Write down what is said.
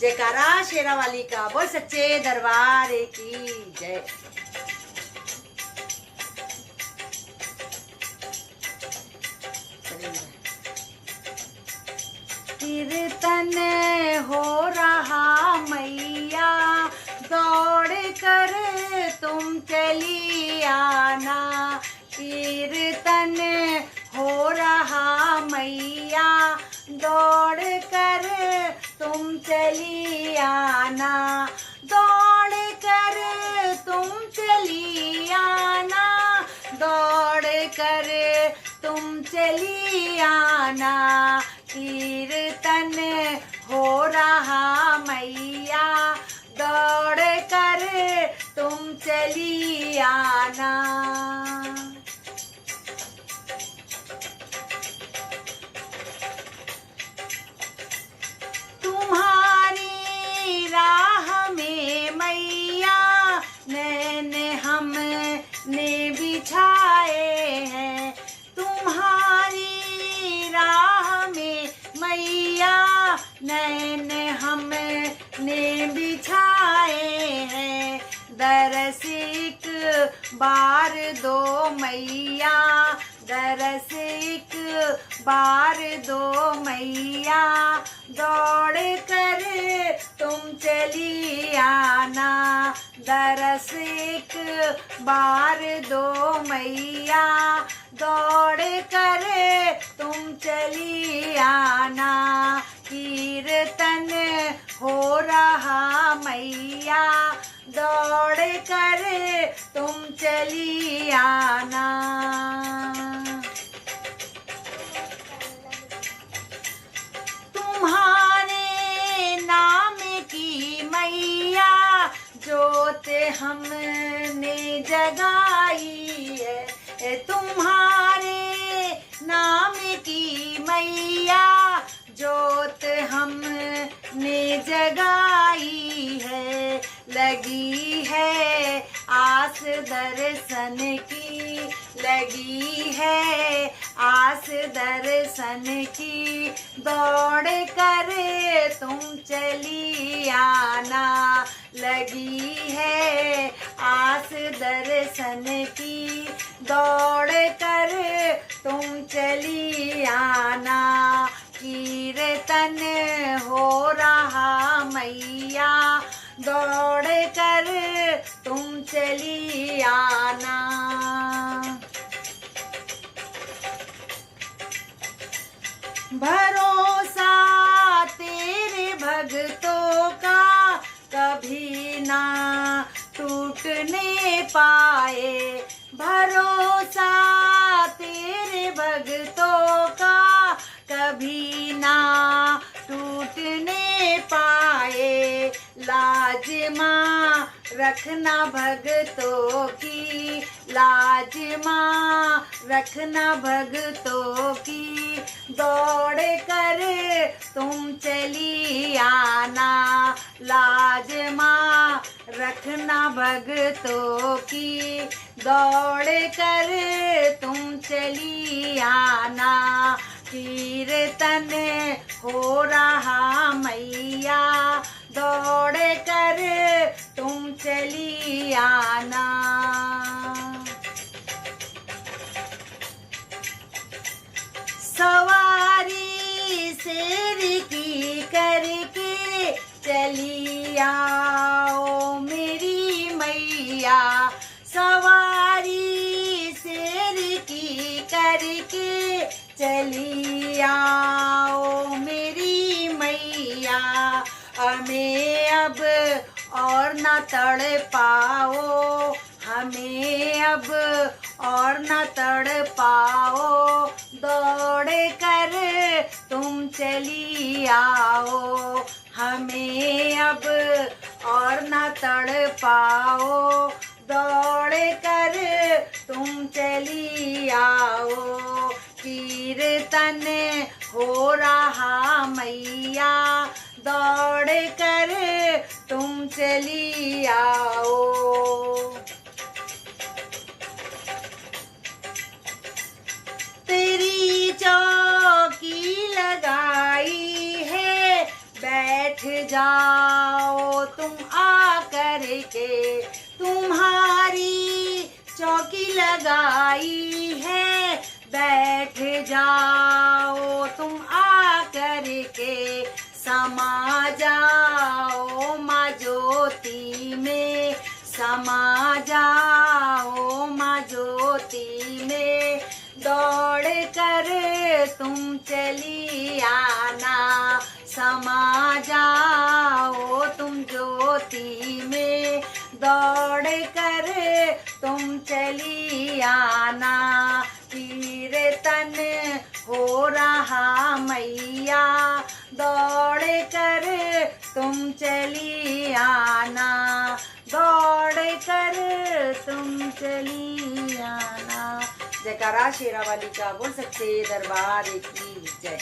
जयकारा शेरा वाली का, बोल सच्चे दरबार की जय। कीर्तन हो रहा मैया, दौड़ कर तुम चली आना। कीर्तन हो रहा मैया, दौड़ कर तुम चली आना। दौड़ कर तुम चली आना, दौड़ कर तुम चली आना। कीर्तन हो रहा मैया, दौड़ कर तुम चली आना। तुम्हारी राह में मैया, नैन हमने बिछाए हैं। तुम्हारी राह में मैया, नैन हमने बिछाए हैं। दरस एक बार दो मैया, दरस एक बार दो मैया। दौड़ कर तुम चली आना, दरस एक बार दो मैया। दौड़ कर तुम चली आना। कीर्तन हो रहा मैया, दौड़ कर तुम चली आना। तुम्हारे नाम की मैया, जोत हमने जगाई है। तुम्हारे नाम की मैया, जोत हमने जगाई है। लगी है आस दर्शन की, लगी है आस दर्शन की। दौड़ कर तुम चली आना, लगी है आस दर्शन की। दौड़ कर तुम चली आना। कीर्तन हो रहा मैया, दौड़ कर तुम चली आना। भरोसा तेरे भक्तों का कभी ना टूटने पाए। भरोसा तेरे भक्तों का कभी ना टूटने पाए। लाज माँ रखना भक्तों की, लाज माँ रखना भक्तों की। दौड़ कर तुम चली आना, लाज माँ रखना भक्तों की। दौड़ कर तुम चली आना। कीर्तन हो रहा मैया, दौड़ कर तुम चली आना। सवारी शेर की करके चली आओ मेरी मैया। सवारी शेर की करके चली आओ मेरी मैया। हमें अब और न तड़ पाओ, हमें अब और न तड़ पाओ। दौड़ कर तुम चली आओ, हमें अब और न तड़ पाओ। दौड़ कर तुम चली आओ। कीर्तन हो रहा मैया, दौड़ कर तुम चली आओ। तेरी चौकी लगाई है, बैठ बैठ जाओ तुम आकर के, तुम्हारी चौकी लगाई है। बैठ जाओ तुम आकर के, समा जाओ माँ ज्योति में, समा जाओ माँ ज्योति में। दौड़ कर तुम चली आना, समा जाओ तुम ज्योति में। दौड़ कर तुम चली आना, कीर्तन हो रहा मैया। दौड़ कर तुम चली आना, दौड़ कर तुम चली आना। जयकारा शेरा वाली का, बोल सच्चे दरबार की जय।